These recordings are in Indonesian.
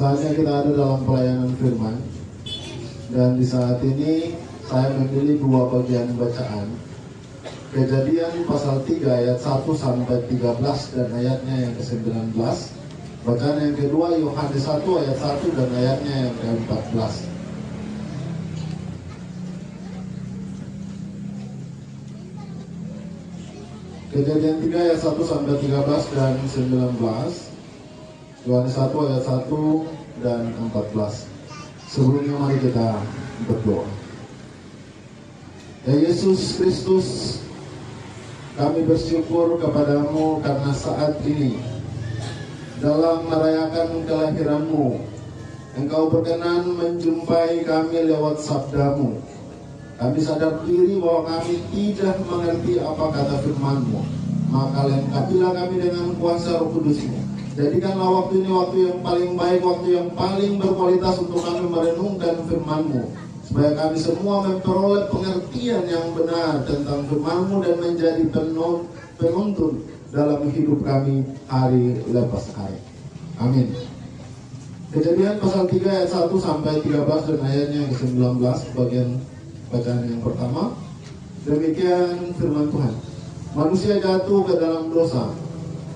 Saatnya kita ada dalam pelayanan firman. Dan di saat ini saya memilih dua bagian bacaan. Kejadian pasal 3 ayat 1 sampai 13 dan ayatnya yang ke-19. Bacaan yang kedua Yohanes 1 ayat 1 dan ayatnya yang ke-14. Kejadian 3 ayat 1 sampai 13 dan 19. Yohanes 1 ayat 1 dan 14. Sebelumnya mari kita berdoa. Ya Yesus Kristus, kami bersyukur kepadamu karena saat ini dalam merayakan kelahiranmu, Engkau berkenan menjumpai kami lewat sabdamu. Kami sadar diri bahwa kami tidak mengerti apa kata firman-Mu. Maka lengkapilah kami dengan kuasa Roh Kudus-Mu. Jadikanlah waktu ini waktu yang paling baik, waktu yang paling berkualitas untuk kami merenungkan firman-Mu, supaya kami semua memperoleh pengertian yang benar tentang firman-Mu dan menjadi penuntun dalam hidup kami hari lepas hari. Amin. Kejadian pasal 3 ayat 1 sampai 13 dan ayatnya yang ke-19, bagian bacaan yang pertama. Demikian firman Tuhan. Manusia jatuh ke dalam dosa.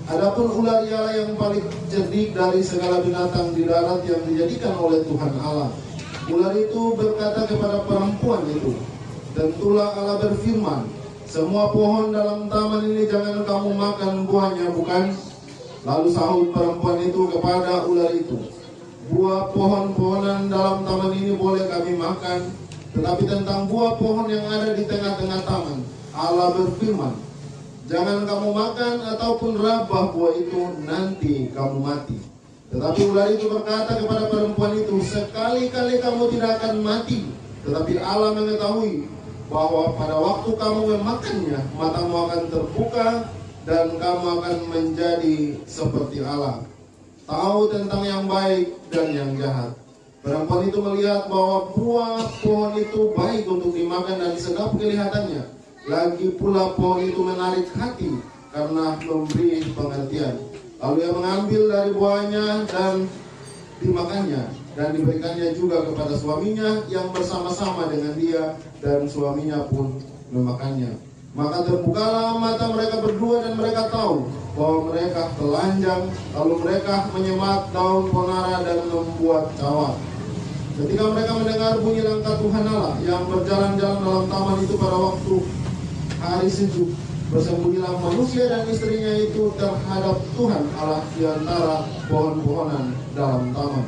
Adapun ular ialah yang paling cerdik dari segala binatang di darat yang dijadikan oleh Tuhan Allah. Ular itu berkata kepada perempuan itu, tentulah Allah berfirman, semua pohon dalam taman ini jangan kamu makan buahnya, bukan? Lalu sahut perempuan itu kepada ular itu, buah pohon-pohonan dalam taman ini boleh kami makan, tetapi tentang buah pohon yang ada di tengah-tengah taman, Allah berfirman, jangan kamu makan ataupun rabah buah itu, nanti kamu mati. Tetapi ular itu berkata kepada perempuan itu, sekali-kali kamu tidak akan mati. Tetapi Allah mengetahui bahwa pada waktu kamu memakannya, matamu akan terbuka dan kamu akan menjadi seperti Allah, tahu tentang yang baik dan yang jahat. Perempuan itu melihat bahwa buah pohon itu baik untuk dimakan dan sedap kelihatannya. Lagi pula pohon itu menarik hati karena memberi pengertian. Lalu ia mengambil dari buahnya dan dimakannya, dan diberikannya juga kepada suaminya yang bersama-sama dengan dia, dan suaminya pun memakannya. Maka terbukalah mata mereka berdua dan mereka tahu bahwa mereka telanjang. Lalu mereka menyemat daun ponara dan membuat cawat. Ketika mereka mendengar bunyi langkah Tuhan Allah yang berjalan-jalan dalam taman itu pada waktu hari sejuk, bersembunyilah manusia dan istrinya itu terhadap Tuhan Allah di antara pohon-pohonan dalam taman.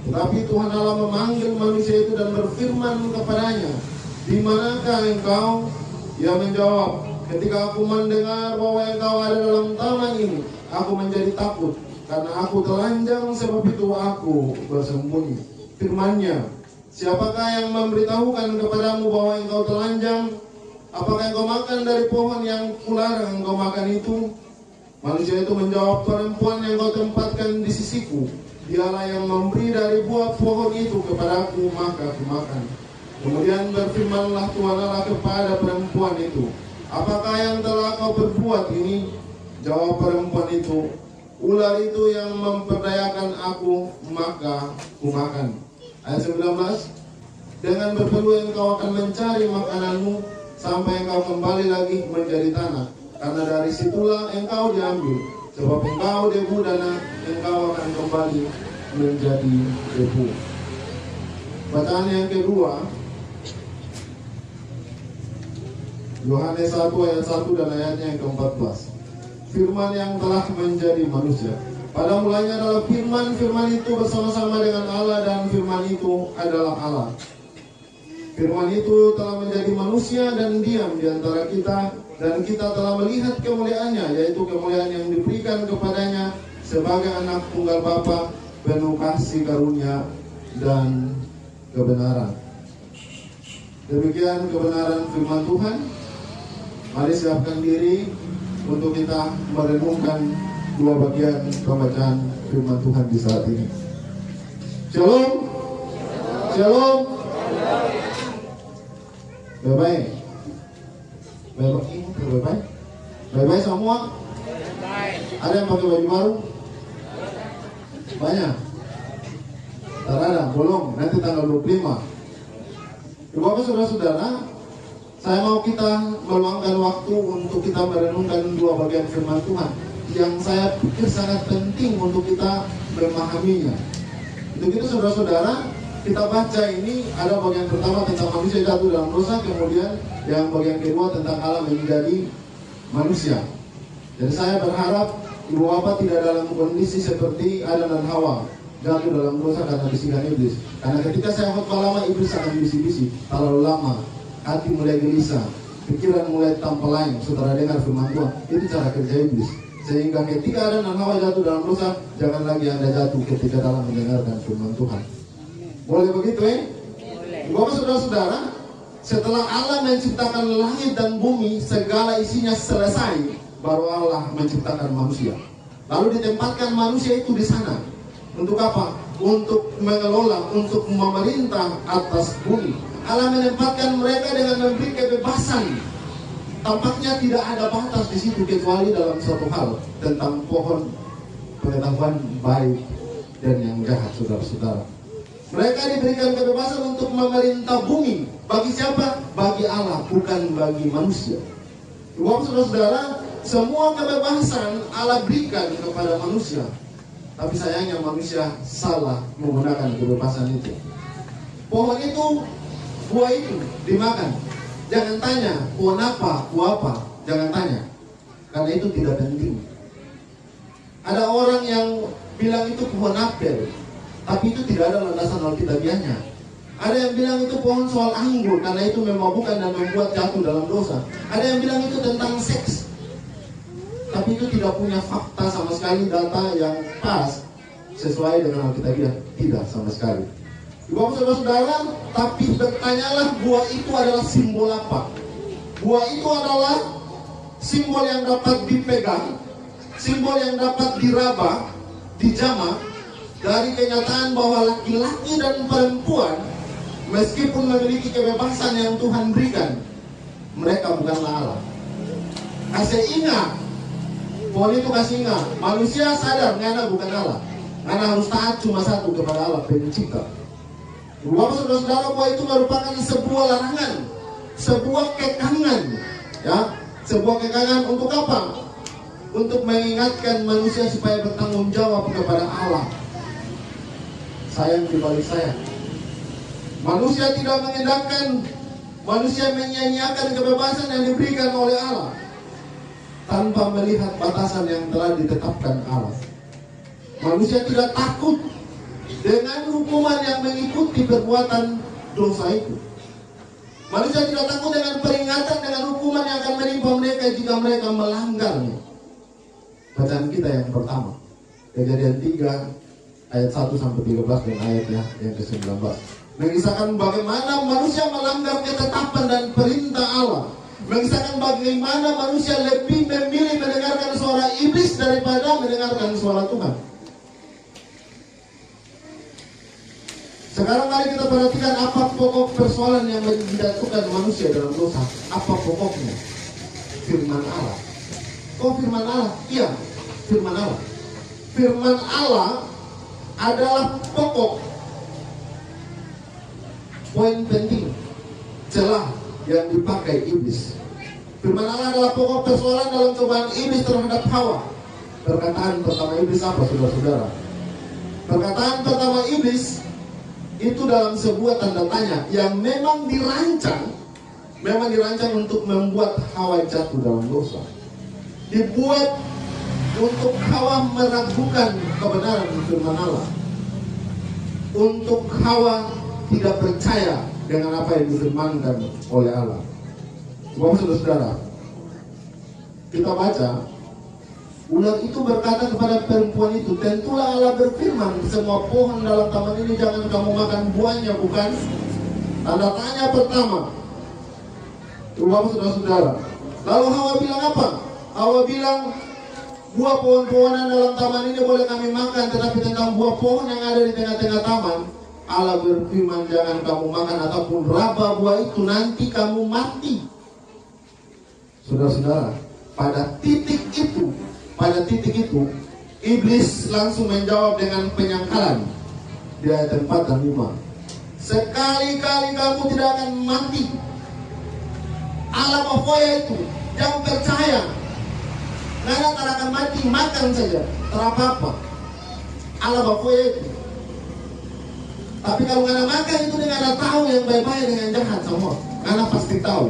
Tetapi Tuhan Allah memanggil manusia itu dan berfirman kepadanya, di manakah engkau? Ia menjawab, ketika aku mendengar bahwa engkau ada dalam taman ini, aku menjadi takut, karena aku telanjang, sebab itu aku bersembunyi. Firman-Nya, siapakah yang memberitahukan kepadamu bahwa engkau telanjang? Apakah engkau makan dari pohon yang kularang engkau makan itu? Manusia itu menjawab, perempuan yang kau tempatkan di sisiku, dialah yang memberi dari buah pohon itu kepadaku, maka aku makan. Kemudian berfirmanlah Tuhan Allah kepada perempuan itu, apakah yang telah kau perbuat ini? Jawab perempuan itu, ular itu yang memperdayakan aku, maka aku makan. Ayat 19, dengan berpeluh engkau akan mencari makananmu sampai engkau kembali lagi menjadi tanah, karena dari situlah engkau diambil, sebab engkau debu dan engkau akan kembali menjadi debu. Bacaan yang kedua, Yohanes 1 ayat 1 dan ayatnya yang ke-14. Firman yang telah menjadi manusia. Pada mulanya adalah firman, firman itu bersama-sama dengan Allah dan firman itu adalah Allah. Firman itu telah menjadi manusia dan diam di antara kita, dan kita telah melihat kemuliaannya, yaitu kemuliaan yang diberikan kepadanya sebagai anak tunggal Bapa, penuh kasih karunia dan kebenaran. Demikian kebenaran firman Tuhan. Mari siapkan diri untuk kita merenungkan dua bagian pembacaan firman Tuhan di saat ini. Shalom. Shalom. Bye-bye. Bye-bye. Bye-bye semua. Ada yang pakai baju baru? Banyak. Terada, belum, nanti tanggal 25. Bapak saudara-saudara, saya mau kita meluangkan waktu untuk kita merenungkan dua bagian firman Tuhan yang saya pikir sangat penting untuk kita memahaminya. Untuk itu saudara-saudara, kita baca ini ada bagian pertama tentang manusia jatuh dalam dosa, kemudian yang bagian kedua tentang Allah menjadi manusia. Jadi saya berharap Ibu Bapak tidak dalam kondisi seperti Adam dan Hawa jatuh dalam dosa karena bisikan iblis. Karena ketika saya khotbah lama, iblis akan bisi-bisi terlalu lama, hati mulai gelisah, pikiran mulai tanpa lain. Saudara dengar firman Tuhan, itu cara kerja iblis. Sehingga ketika Adam dan Hawa jatuh dalam dosa, jangan lagi Anda jatuh ketika dalam mendengarkan firman Tuhan. Boleh begitu Boleh. Bapak saudara-saudara, setelah Allah menciptakan langit dan bumi, segala isinya selesai, baru Allah menciptakan manusia. Lalu ditempatkan manusia itu di sana. Untuk apa? Untuk mengelola, untuk memerintah atas bumi. Allah menempatkan mereka dengan memberi kebebasan. Tampaknya tidak ada batas di situ kecuali dalam suatu hal tentang pohon pengetahuan baik dan yang jahat, saudara-saudara. Mereka diberikan kebebasan untuk memerintah bumi. Bagi siapa? Bagi Allah, bukan bagi manusia. Bapak saudara-saudara, semua kebebasan Allah berikan kepada manusia. Tapi sayangnya manusia salah menggunakan kebebasan itu. Pohon itu, buah itu dimakan. Jangan tanya, pohon apa, buah apa. Jangan tanya, karena itu tidak penting. Ada orang yang bilang itu pohon apel, tapi itu tidak ada landasan alkitabiahnya. Ada yang bilang itu pohon soal anggur, karena itu memabukkan dan membuat jatuh dalam dosa. Ada yang bilang itu tentang seks, tapi itu tidak punya fakta sama sekali, data yang pas sesuai dengan alkitabiah. Tidak sama sekali. Bapak saudara-saudara, tapi bertanyalah, buah itu adalah simbol apa? Buah itu adalah simbol yang dapat dipegang, simbol yang dapat diraba, dijamah, dari kenyataan bahwa laki-laki dan perempuan meskipun memiliki kebebasan yang Tuhan berikan, mereka bukanlah Allah. Kasih ingat, pohon itu kasih ingat, manusia sadar Anda bukan Allah. Anda harus taat cuma satu kepada Allah, pencipta. Bapak saudara-saudara, buah itu merupakan sebuah larangan, sebuah kekangan, ya, sebuah kekangan untuk apa? Untuk mengingatkan manusia supaya bertanggung jawab kepada Allah. Sayang dibalik sayang, manusia tidak mengendalikan, manusia menyanyiakan kebebasan yang diberikan oleh Allah tanpa melihat batasan yang telah ditetapkan Allah. Manusia tidak takut dengan hukuman yang mengikuti perbuatan dosa itu. Manusia tidak takut dengan peringatan, dengan hukuman yang akan menimpa mereka jika mereka melanggarnya. Bacaan kita yang pertama, Kejadian 3 ayat 1-13 dan ayatnya yang ke-19, mengisahkan bagaimana manusia melanggar ketetapan dan perintah Allah. Mengisahkan bagaimana manusia lebih memilih mendengarkan suara iblis daripada mendengarkan suara Tuhan. Sekarang mari kita perhatikan apa pokok persoalan yang menjatuhkan manusia dalam dosa. Apa pokoknya? Firman Allah. Oh, firman Allah? Iya, firman Allah. Firman Allah adalah pokok, poin penting, celah yang dipakai iblis. Firman Allah adalah pokok persoalan dalam cobaan iblis terhadap Hawa. Perkataan pertama iblis apa, saudara-saudara? Perkataan pertama iblis itu dalam sebuah tanda tanya yang memang dirancang untuk membuat Hawa jatuh dalam dosa. Dibuat untuk Hawa meragukan kebenaran firman Allah, untuk Hawa tidak percaya dengan apa yang difirmankan oleh Allah. Bapak saudara-saudara, kita baca, ular itu berkata kepada perempuan itu, tentulah Allah berfirman, semua pohon dalam taman ini jangan kamu makan buahnya, bukan? Tanda tanya pertama. Bapak saudara-saudara, lalu Hawa bilang apa? Hawa bilang, buah pohon-pohonan dalam taman ini boleh kami makan, tetapi tentang buah pohon yang ada di tengah-tengah taman, Allah berfirman jangan kamu makan ataupun raba buah itu, nanti kamu mati. Saudara-saudara, pada titik itu iblis langsung menjawab dengan penyangkalan. di ayat 4 dan 5. Sekali-kali kamu tidak akan mati. Allah mafoya itu, jangan percaya. Nggak akan mati, makan saja, terapa-apa. Allah mafoya itu. Tapi kalau nggak makan itu dengan tahu yang baik-baik dengan jahat semua. Karena pasti tahu.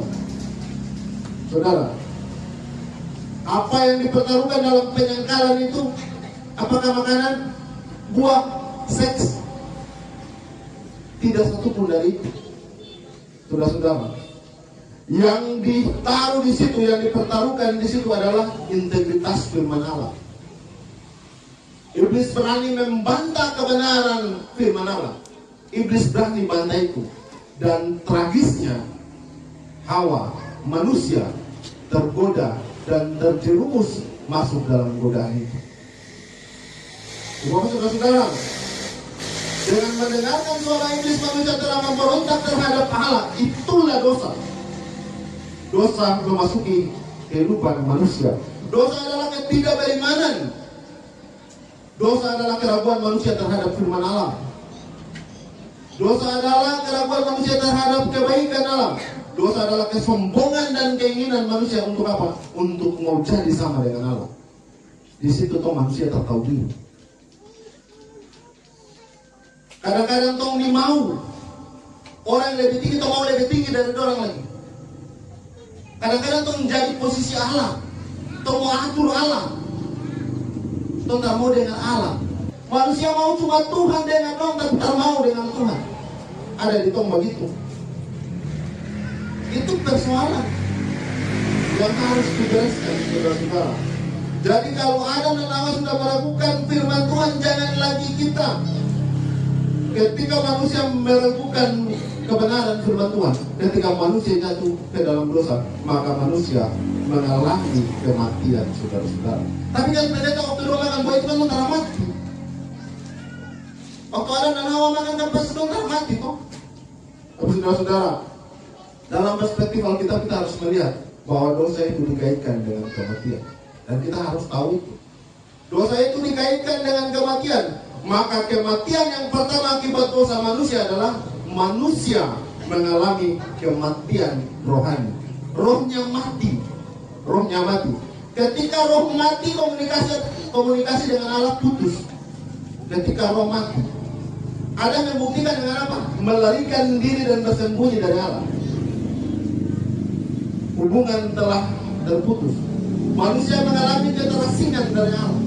Saudara, apa yang dipertaruhkan dalam penyangkalan itu? Apakah makanan, buah, seks? Tidak satu pun dari itu. Saudara-saudara, yang ditaruh di situ, yang dipertaruhkan di situ adalah integritas firman Allah. Iblis berani membantah kebenaran firman Allah. Iblis berani bantah itu. Dan tragisnya, Hawa, manusia, tergoda dan terjerumus masuk dalam godaan itu. Saudara-saudara, dengan mendengarkan suara iblis, manusia telah memberontak terhadap Allah. Itulah dosa. Dosa memasuki kehidupan manusia. Dosa adalah ketidakberimanan. Dosa adalah keraguan manusia terhadap firman Allah. Dosa adalah keraguan manusia terhadap kebaikan Allah. Dosa adalah kesombongan dan keinginan manusia untuk apa? Untuk mau jadi sama dengan Allah. Di situ tuh manusia tertahu diri. Kadang-kadang tuh mau orang yang lebih tinggi, tuh mau lebih tinggi dari orang lagi. Kadang-kadang tuh menjadi posisi Allah, tuh mau atur Allah, tuh tak mau dengan Allah. Manusia mau cuma Tuhan dengan dong, tapi tak mau dengan Tuhan. Ada di tong begitu. Itu persoalan yang harus dibereskan, saudara-saudara. Jadi kalau Adam dan Hawa sudah meragukan firman Tuhan, jangan lagi kita. Ketika manusia meragukan kebenaran firman Tuhan, ketika manusia jatuh ke dalam dosa, maka manusia mengalami kematian, saudara-saudara. Tapi kan ternyata waktu doa makan buah itu kan mentara mati. Waktu Adam dan Hawa makan kapas itu mentara mati tuh. Tapi saudara-saudara, dalam perspektif Alkitab kita harus melihat bahwa dosa itu dikaitkan dengan kematian. Dan kita harus tahu itu. Dosa itu dikaitkan dengan kematian. Maka kematian yang pertama akibat dosa manusia adalah manusia mengalami kematian rohani. Rohnya mati. Rohnya mati. Ketika roh mati, komunikasi dengan Allah putus. Ketika roh mati, Adam membuktikan dengan apa? Melarikan diri dan bersembunyi dari Allah. Hubungan telah terputus. Manusia mengalami keterasingan dari Allah.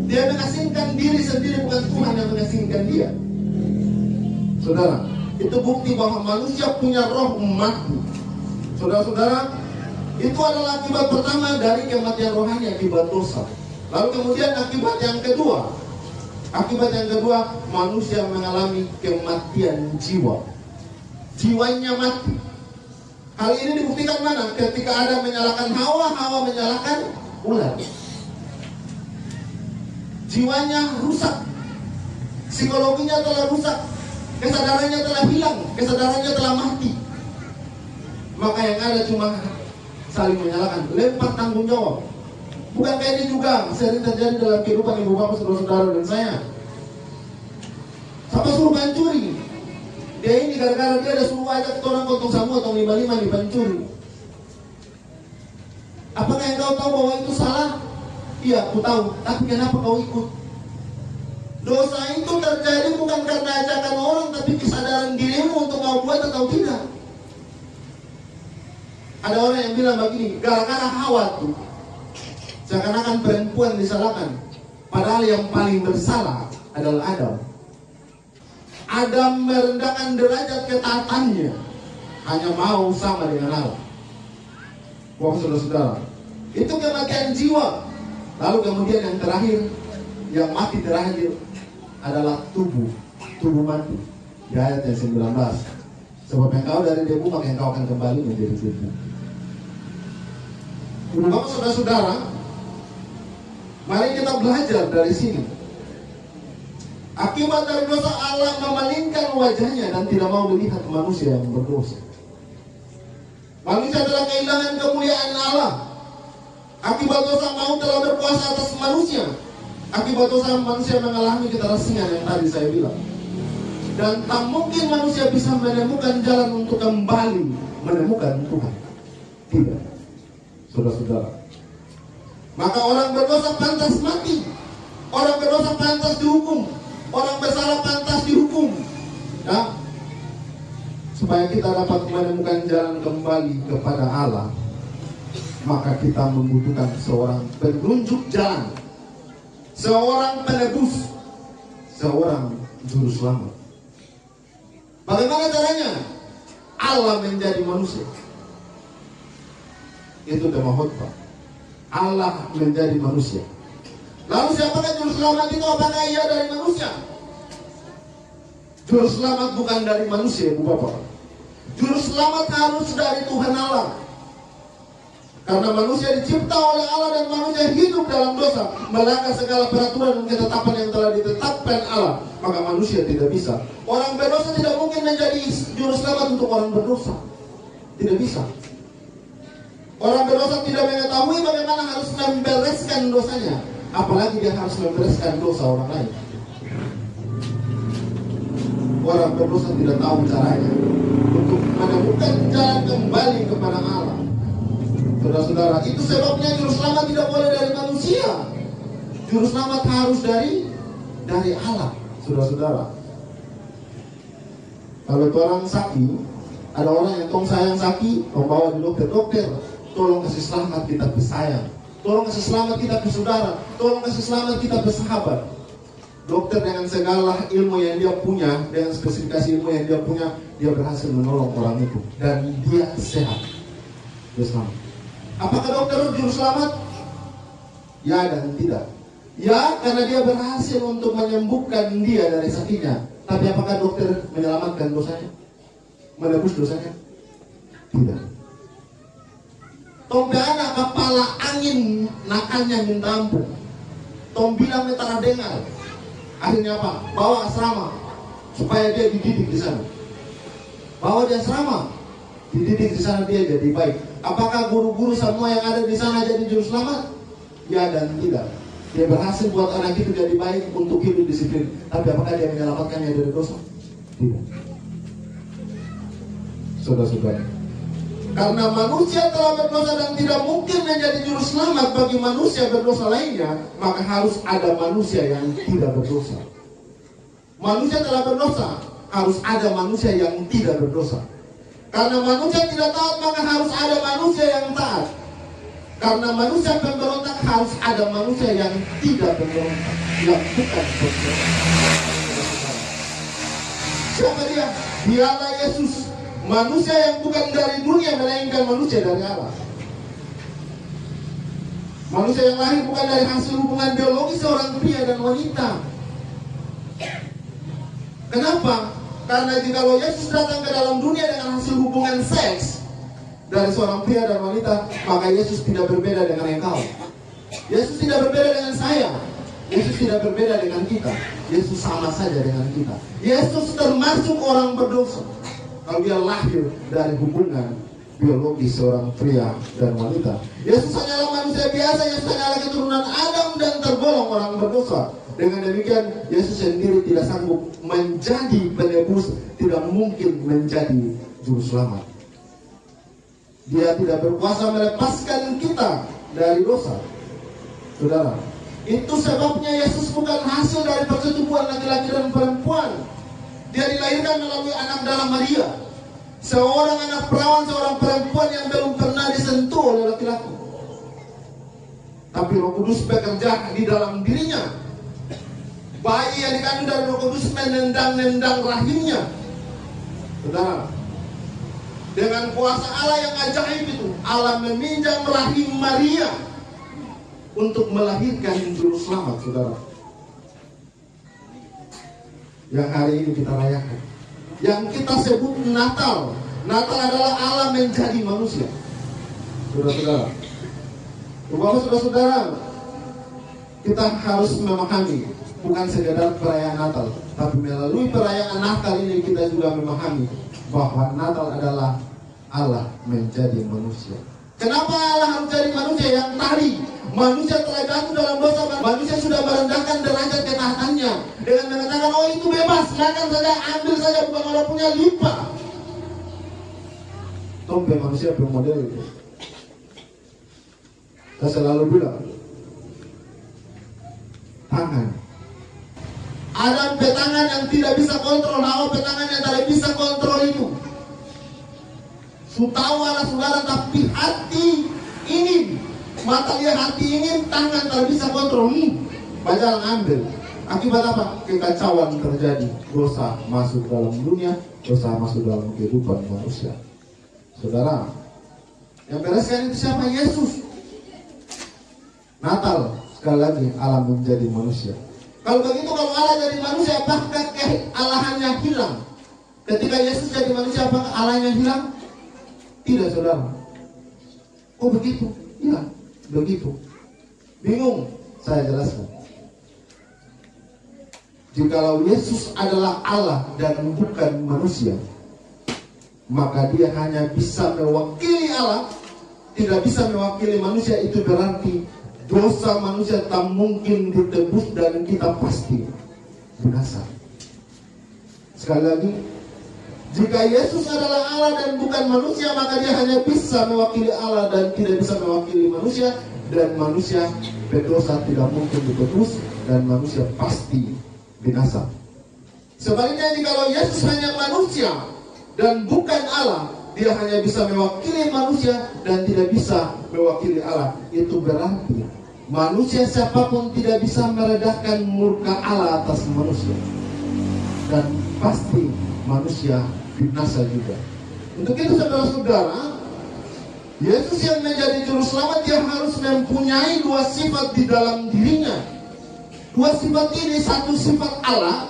Dia mengasingkan diri sendiri, bukan Tuhan yang mengasingkan dia. Saudara, itu bukti bahwa manusia punya roh mati. Saudara-saudara, itu adalah akibat pertama dari kematian rohani, akibat dosa. Lalu kemudian akibat yang kedua, manusia mengalami kematian jiwa. Jiwanya mati. Hal ini dibuktikan mana? Ketika Adam menyalahkan Hawa, Hawa menyalahkan ular. Jiwanya rusak, psikologinya telah rusak, kesadarannya telah hilang, kesadarannya telah mati. Maka yang ada cuma saling menyalahkan, lempar tanggung jawab. Bukankah ini juga sering terjadi dalam kehidupan ibu bapak, saudara-saudara dan saya? Siapa suruh pencuri? Dia ini gara-gara dia ada suruh ajak orang kontong samu atau 55 di pencuri. Apakah yang kau tahu bahwa itu salah? Iya, aku tahu. Tapi kenapa kau ikut? Dosa itu terjadi bukan karena ajakan orang, tapi kesadaran dirimu untuk kau buat atau tidak. Ada orang yang bilang begini, gara-gara Hawa tuh, seakan-akan perempuan disalahkan. Padahal yang paling bersalah adalah Adam. Adam merendahkan derajat ketaatannya, hanya mau sama dengan Allah. Wah, saudara-saudara, itu kematian jiwa. Lalu kemudian yang terakhir, yang mati terakhir adalah tubuh mati. Di ayat yang 19. Sebab engkau dari debu, maka engkau akan kembali menjadi debu. Bapak, saudara-saudara, mari kita belajar dari sini. Akibat dari dosa, Allah memalingkan wajahnya dan tidak mau melihat manusia yang berdosa. Manusia telah kehilangan kemuliaan Allah. Akibat dosa, maut telah berkuasa atas manusia. Akibat dosa, manusia mengalami keterasingan yang tadi saya bilang. Dan tak mungkin manusia bisa menemukan jalan untuk kembali menemukan Tuhan. Tidak, saudara-saudara. Maka orang berdosa pantas mati. Orang berdosa pantas dihukum. Orang bersalah pantas dihukum. Nah, supaya kita dapat menemukan jalan kembali kepada Allah, maka kita membutuhkan seorang penunjuk jalan, seorang penebus, seorang juru selamat. Bagaimana caranya? Allah menjadi manusia. Itu tema khotbah. Allah menjadi manusia. Lalu siapakah juru selamat itu? Apakah ia dari manusia? Juru selamat bukan dari manusia, Ibu Bapak. Juru selamat harus dari Tuhan Allah. Karena manusia dicipta oleh Allah dan manusia hidup dalam dosa, melanggar segala peraturan dan ketetapan yang telah ditetapkan Allah, maka manusia tidak bisa. Orang berdosa tidak mungkin menjadi juru selamat untuk orang berdosa. Tidak bisa. Orang berdosa tidak mengetahui bagaimana harus membereskan dosanya, apalagi dia harus membereskan dosa orang lain. Orang berdosa tidak tahu caranya untuk menemukan jalan kembali kepada Allah. Saudara-saudara, itu sebabnya juru selamat tidak boleh dari manusia. Juru selamat harus dari Allah, saudara-saudara. Kalau itu orang sakit, ada orang yang tong sayang sakit, membawa di dokter, tolong kasih selamat kita ke sayang, tolong kasih selamat kita ke saudara, tolong kasih selamat kita ke sahabat. Dokter dengan segala ilmu yang dia punya, dengan spesifikasi ilmu yang dia punya, dia berhasil menolong orang itu dan dia sehat, dia selamat. Apakah dokter juru selamat? Ya dan tidak. Ya, karena dia berhasil untuk menyembuhkan dia dari sakitnya. Tapi apakah dokter menyelamatkan dosanya? Menebus dosanya? Tidak. Tom anak kepala angin nakalnya minta ampun. Tom bilang metara dengar. Akhirnya apa? Bawa asrama supaya dia dididik di sana. Bawa dia asrama, dididik di sana dia jadi baik. Apakah guru-guru semua yang ada di sana jadi juru selamat? Ya dan tidak. Dia berhasil buat anak itu jadi baik untuk hidup disiplin. Tapi apakah dia menyelamatkannya dari dosa? Tidak. Saudara-saudara, karena manusia telah berdosa dan tidak mungkin menjadi juru selamat bagi manusia berdosa lainnya, maka harus ada manusia yang tidak berdosa. Manusia telah berdosa, harus ada manusia yang tidak berdosa. Karena manusia tidak taat, maka harus ada manusia yang taat. Karena manusia pemberontak, harus ada manusia yang tidak pemberontak, yang bukan pemberontak. Siapa dia? Dialah Yesus, manusia yang bukan dari dunia melainkan manusia dari Allah. Manusia yang lahir bukan dari hasil hubungan biologis seorang pria dan wanita. Kenapa? Karena jika Yesus datang ke dalam dunia dengan hasil hubungan seks dari seorang pria dan wanita, maka Yesus tidak berbeda dengan engkau. Yesus tidak berbeda dengan saya. Yesus tidak berbeda dengan kita. Yesus sama saja dengan kita. Yesus termasuk orang berdosa kalau dia lahir dari hubungan biologis seorang pria dan wanita. Yesus hanyalah manusia biasa. Yesus hanyalah keturunan Adam dan tergolong orang berdosa. Dengan demikian, Yesus sendiri tidak sanggup menjadi penebus, tidak mungkin menjadi juru selamat. Dia tidak berkuasa melepaskan kita dari dosa. Saudara, itu sebabnya Yesus bukan hasil dari persetubuhan laki-laki dan perempuan. Dia dilahirkan melalui anak darah Maria, seorang anak perawan, seorang perempuan yang belum pernah disentuh oleh laki-laki. Tapi Roh Kudus bekerja di dalam dirinya. Bayi yang dikandung dari Roh Kudus menendang-nendang rahimnya. Saudara, dengan kuasa Allah yang ajaib itu, Allah meminjam rahim Maria untuk melahirkan juru selamat, saudara. Yang hari ini kita rayakan, yang kita sebut Natal. Natal adalah Allah menjadi manusia. Saudara-saudara, saudara-saudara, kita harus memahami bukan sekedar perayaan Natal, tapi melalui perayaan Natal ini kita juga memahami bahwa Natal adalah Allah menjadi manusia. Kenapa Allah harus jadi manusia? Yang tadi manusia telah jatuh dalam dosa, manusia sudah merendahkan derajat ketaatannya dengan mengatakan, oh itu bebas, makan saja, ambil saja, bukan Allah punya, limpah. Tompe manusia bermodel itu. Saya selalu bilang, tangan. Adam petangan yang tidak bisa kontrol, Hawa petangan yang tidak bisa kontrol itu. Tahu Allah saudara, tapi hati ingin, mata lihat hati ingin, tangan tak bisa kontrol. Bajalan ambil. Akibat apa? Kekacauan terjadi. Dosa masuk dalam dunia, dosa masuk dalam kehidupan manusia. Saudara, yang bereskan itu siapa? Yesus. Natal, sekali lagi Allah menjadi manusia. Kalau begitu, kalau Allah jadi manusia, apakah kealahannya hilang? Ketika Yesus jadi manusia, apakah Allahnya hilang? Tidak, saudara. Oh begitu? Iya, begitu. Bingung? Saya jelaskan. Jikalau Yesus adalah Allah dan bukan manusia, maka dia hanya bisa mewakili Allah, tidak bisa mewakili manusia. Itu berarti dosa manusia tak mungkin ditebus dan kita pasti binasa. Sekali lagi, jika Yesus adalah Allah dan bukan manusia, maka dia hanya bisa mewakili Allah dan tidak bisa mewakili manusia. Dan manusia berdosa tidak mungkin ditebus dan manusia pasti binasa. Sebaliknya, jika Yesus hanya manusia dan bukan Allah, dia hanya bisa mewakili manusia dan tidak bisa mewakili Allah. Itu berarti manusia siapapun tidak bisa meredahkan murka Allah atas manusia. Dan pasti manusia binasa juga. Untuk itu saudara-saudara, Yesus yang menjadi juru selamat, dia harus mempunyai dua sifat di dalam dirinya. Dua sifat ini, satu sifat Allah,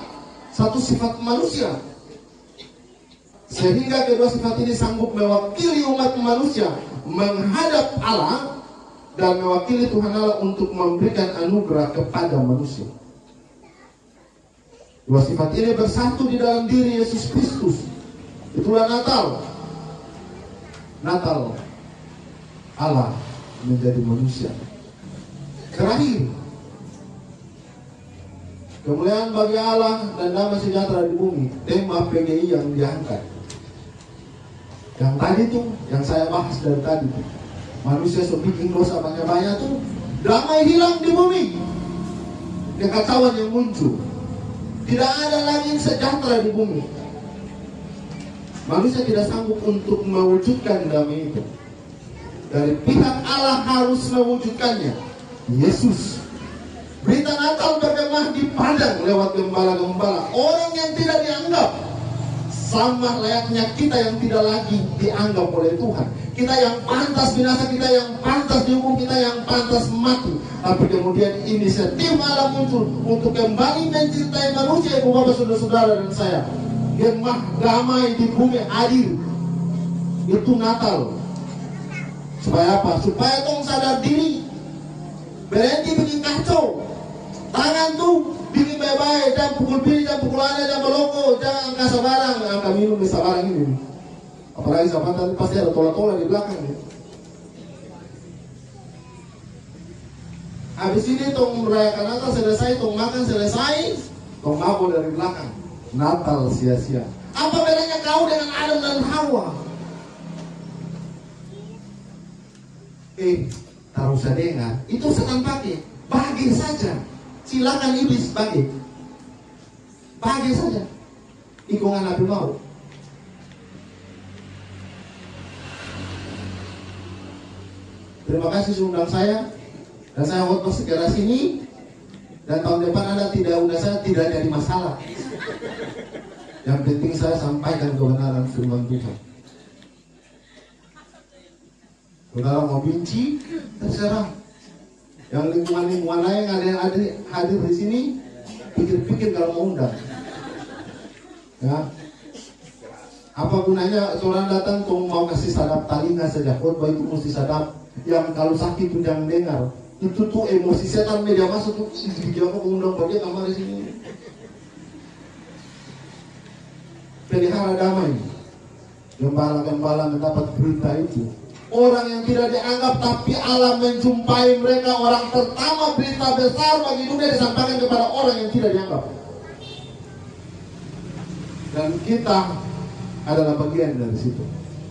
satu sifat manusia. Sehingga kedua sifat ini sanggup mewakili umat manusia menghadap Allah dan mewakili Tuhan Allah untuk memberikan anugerah kepada manusia. Dua sifat ini bersatu di dalam diri Yesus Kristus. Itulah Natal. Natal, Allah menjadi manusia. Terakhir, kemuliaan bagi Allah dan damai sejahtera di bumi. Tema PGI yang diangkat. Yang tadi tuh, yang saya bahas dari tadi tuh, manusia bikin dosa banyak-banyak tuh, damai hilang di bumi. Kekacauan yang muncul. Tidak ada lagi sejahtera di bumi. Manusia tidak sanggup untuk mewujudkan damai itu. Dari pihak Allah harus mewujudkannya. Yesus. Berita Natal bergema di padang lewat gembala-gembala. Orang yang tidak dianggap, sama layaknya kita yang tidak lagi dianggap oleh Tuhan. Kita yang pantas binasa, kita yang pantas dihukum, kita yang pantas mati. Tapi kemudian inisiatif Allah muncul untuk kembali mencintai manusia, ibu bapak, saudara-saudara dan saya. Gemah damai di bumi hadir. Itu Natal. Supaya apa? Supaya tong sadar diri. Berhenti bikin kacau. Tangan tuh bikin baik-baik. Jangan pukul pilih, jangan pukul anak, jangan meloko, jangan angka sabarang. Angka minum di sabarang ini. Apalagi sama tadi pasti ada tola-tola di belakang nih. Habis ini tong merayakan Natal selesai, tong makan selesai, tong mabuk dari belakang. Natal sia-sia. Apa bedanya kau dengan Adam dan Hawa? Tak usah dengar. Itu setan pakai. Bagi saja. Silakan iblis bagi. Bagi saja. Ikungan Nabi mau. Terima kasih sudah undang saya. Dan saya khotbah segera sini. Dan tahun depan Anda tidak undang saya, tidak jadi masalah. Yang penting saya sampaikan kebenaran firman Tuhan. Saudara mau benci, terserah. Yang lingkungan-lingkungan lain ada yang hadir di sini, pikir-pikir kalau mau undang. Ya. Apa gunanya seorang datang tuh mau kasih sadap telinga saja, khotbah itu mesti sadap. Yang kalau sakit pun jangan dengar. Itu tuh emosi setan media masuk tuh, jangan undang bagian kamar di sini. Pelihara damai. Gembala-gembala mendapat berita itu. orang yang tidak dianggap, tapi Allah menjumpai mereka. Orang pertama berita besar bagi dunia disampaikan kepada orang yang tidak dianggap. Dan kita adalah bagian dari situ.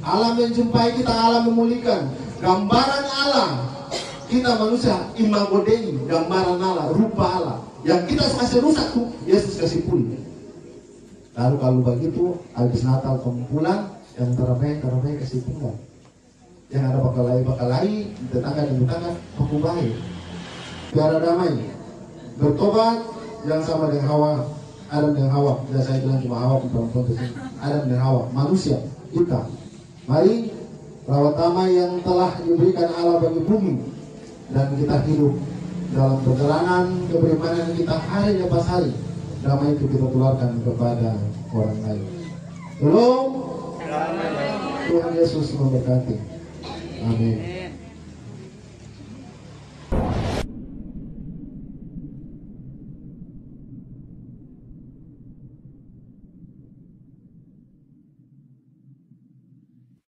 Allah menjumpai kita, Allah memulihkan. Gambaran Allah, kita manusia, imago Dei, gambaran Allah, rupa Allah. Yang kita kasih rusak tuh, Yesus kasih pulih. Lalu kalau begitu, habis Natal kamu pulang, yang terabai kasih tinggal. Yang ada bakalai, tetangga, aku baik. Biar damai. Bertobat, yang sama dengan Hawa. Adam dan Hawa, dan saya bilang cuma Hawa, perempuan tersebut. Adam dan Hawa, manusia, kita. Mari rawat damai yang telah diberikan Allah bagi bumi, dan kita hidup dalam perjalanan keberimanan kita hari lepas hari. Damai itu kita tularkan kepada orang lain. Belum? Tuhan Yesus memberkati. Amin.